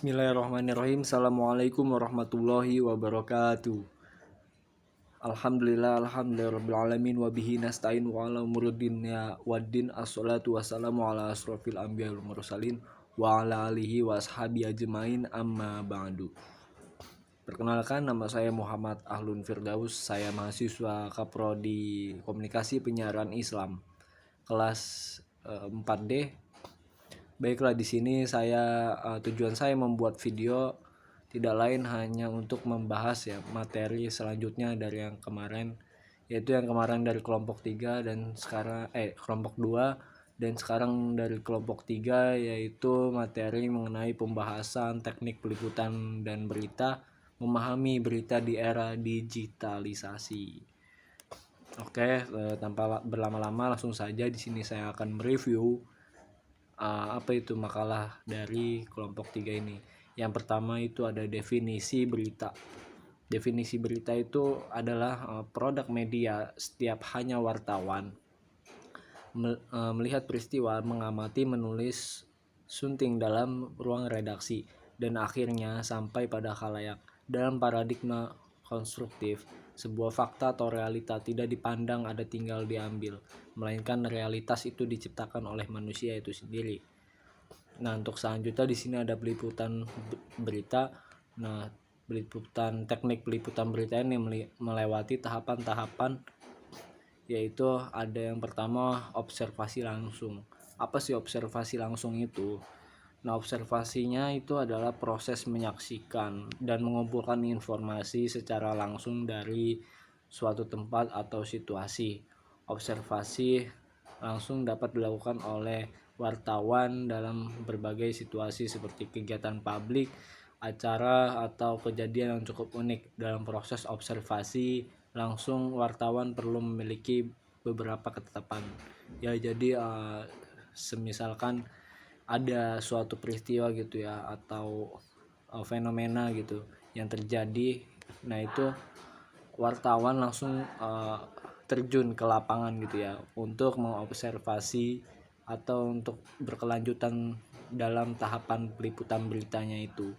Bismillahirrahmanirrahim. Assalamualaikum warahmatullahi wabarakatuh. Alhamdulillahirabbil alamin wa bihi nasta'in wa ala umuruddin waddin. Assalatu wassalamu ala asrofil anbiya'i wal mursalin wa ala alihi wa ashabi ajmain, amma ba'du. Perkenalkan, nama saya Muhammad Ahlun Firdaus. Saya mahasiswa Kaprodi Komunikasi Penyiaran Islam kelas 4D. Baiklah, di sini tujuan saya membuat video tidak lain hanya untuk membahas materi selanjutnya dari yang kemarin, yaitu yang kemarin dari kelompok 3 dan sekarang kelompok 2 dan sekarang dari kelompok 3, yaitu materi mengenai pembahasan teknik peliputan dan berita, memahami berita di era digitalisasi. Oke, tanpa berlama-lama langsung saja di sini saya akan mereview apa itu makalah dari kelompok 3 ini. Yang pertama itu ada definisi berita. Definisi berita itu adalah produk media setiap hanya wartawan melihat peristiwa, mengamati, menulis, sunting dalam ruang redaksi, dan akhirnya sampai pada khalayak. Dalam paradigma konstruktif, sebuah fakta atau realita tidak dipandang ada tinggal diambil, melainkan realitas itu diciptakan oleh manusia itu sendiri. Nah, untuk selanjutnya di sini ada peliputan berita. Nah, teknik peliputan berita ini melewati tahapan-tahapan, yaitu ada yang pertama observasi langsung. Apa sih observasi langsung itu? Nah, observasinya itu adalah proses menyaksikan dan mengumpulkan informasi secara langsung dari suatu tempat atau situasi. Observasi langsung dapat dilakukan oleh wartawan dalam berbagai situasi seperti kegiatan publik, acara, atau kejadian yang cukup unik. Dalam proses observasi langsung, wartawan perlu memiliki beberapa ketetapan. Jadi semisalkan ada suatu peristiwa gitu ya, atau fenomena gitu yang terjadi, nah itu wartawan langsung terjun ke lapangan gitu ya untuk mengobservasi atau untuk berkelanjutan dalam tahapan peliputan beritanya itu.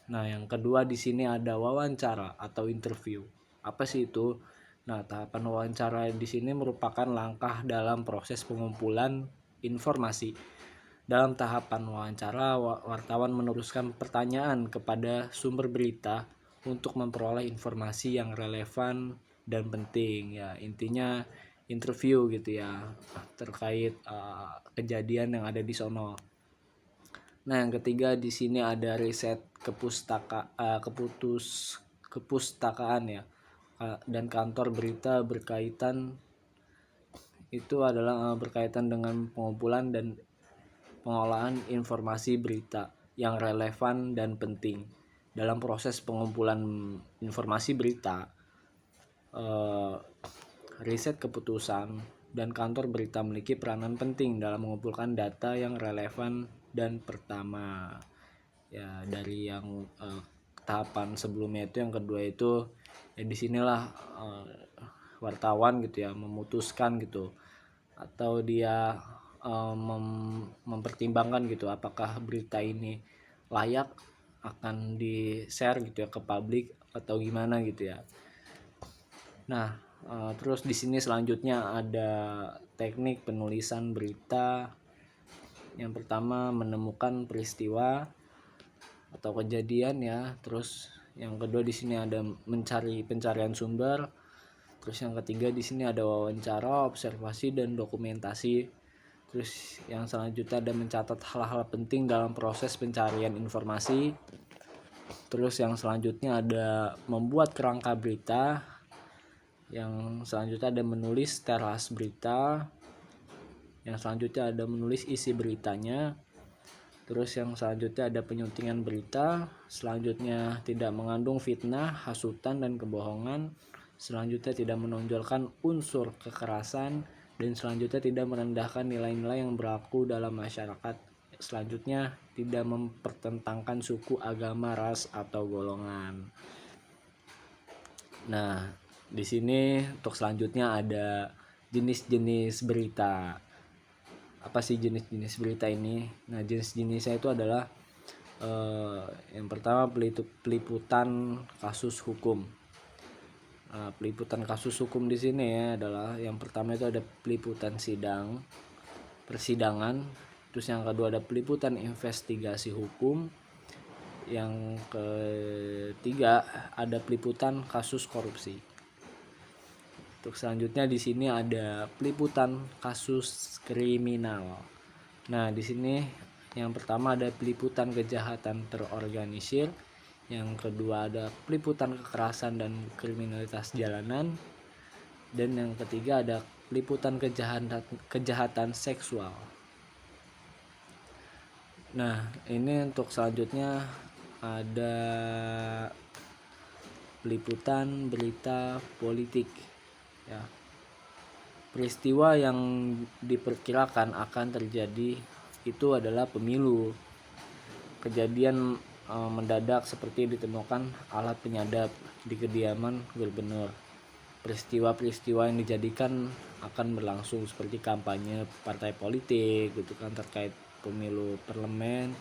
Nah, yang kedua di sini ada wawancara atau interview. Apa sih itu? Nah, tahapan wawancara di sini merupakan langkah dalam proses pengumpulan informasi. Dalam tahapan wawancara, wartawan meneruskan pertanyaan kepada sumber berita untuk memperoleh informasi yang relevan dan penting. Ya, intinya interview gitu ya, terkait kejadian yang ada di sono. Nah, yang ketiga di sini ada riset kepustakaan ya, dan kantor berita berkaitan dengan pengumpulan dan pengolahan informasi berita yang relevan dan penting. Dalam proses pengumpulan informasi berita, riset keputusan dan kantor berita memiliki peranan penting dalam mengumpulkan data yang relevan dan pertama. Ya, dari yang tahapan sebelumnya itu, yang kedua itu ya disinilah wartawan gitu ya memutuskan gitu, atau dia mempertimbangkan gitu apakah berita ini layak akan di-share gitu ya ke publik atau gimana gitu ya. Nah, terus di sini selanjutnya ada teknik penulisan berita. Yang pertama menemukan peristiwa atau kejadian ya. Terus yang kedua di sini ada pencarian sumber. Terus yang ketiga di sini ada wawancara, observasi, dan dokumentasi. Terus yang selanjutnya ada mencatat hal-hal penting dalam proses pencarian informasi. Terus yang selanjutnya ada membuat kerangka berita. Yang selanjutnya ada menulis teras berita. Yang selanjutnya ada menulis isi beritanya. Terus yang selanjutnya ada penyuntingan berita. Selanjutnya tidak mengandung fitnah, hasutan, dan kebohongan. Selanjutnya tidak menonjolkan unsur kekerasan. Dan selanjutnya tidak merendahkan nilai-nilai yang berlaku dalam masyarakat. Selanjutnya tidak mempertentangkan suku, agama, ras, atau golongan. Nah, di sini untuk selanjutnya ada jenis-jenis berita. Apa sih jenis-jenis berita ini? Nah, jenis-jenisnya itu adalah Yang pertama peliputan kasus hukum. Peliputan kasus hukum di sini ya adalah yang pertama itu ada peliputan persidangan, terus yang kedua ada peliputan investigasi hukum, yang ketiga ada peliputan kasus korupsi. Untuk selanjutnya di sini ada peliputan kasus kriminal. Nah, di sini yang pertama ada peliputan kejahatan terorganisir, yang kedua ada peliputan kekerasan dan kriminalitas jalanan, dan yang ketiga ada peliputan kejahatan seksual. Nah, ini untuk selanjutnya ada peliputan berita politik ya. Peristiwa yang diperkirakan akan terjadi itu adalah pemilu. Kejadian mendadak seperti ditemukan alat penyadap di kediaman gubernur. Peristiwa-peristiwa yang dijadikan akan berlangsung seperti kampanye partai politik gitu kan, terkait pemilu parlemen.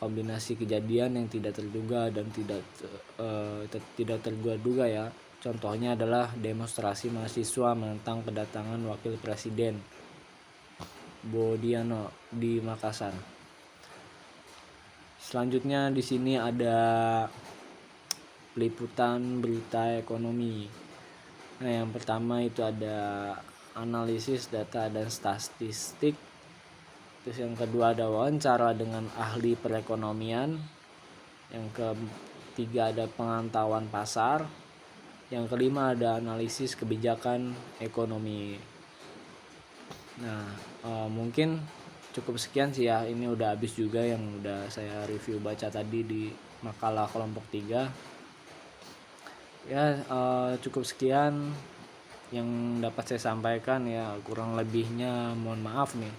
Kombinasi kejadian yang tidak terduga dan tidak terduga ya. Contohnya adalah demonstrasi mahasiswa menentang kedatangan wakil presiden Bodiano di Makassar. Selanjutnya di sini ada peliputan berita ekonomi. Nah, yang pertama itu ada analisis data dan statistik. Terus yang kedua ada wawancara dengan ahli perekonomian. Yang ketiga ada pemantauan pasar. Yang kelima ada analisis kebijakan ekonomi. Nah, mungkin cukup sekian sih ya. Ini udah habis juga yang udah saya review baca tadi di makalah kelompok 3. Ya, cukup sekian yang dapat saya sampaikan ya. Kurang lebihnya mohon maaf nih.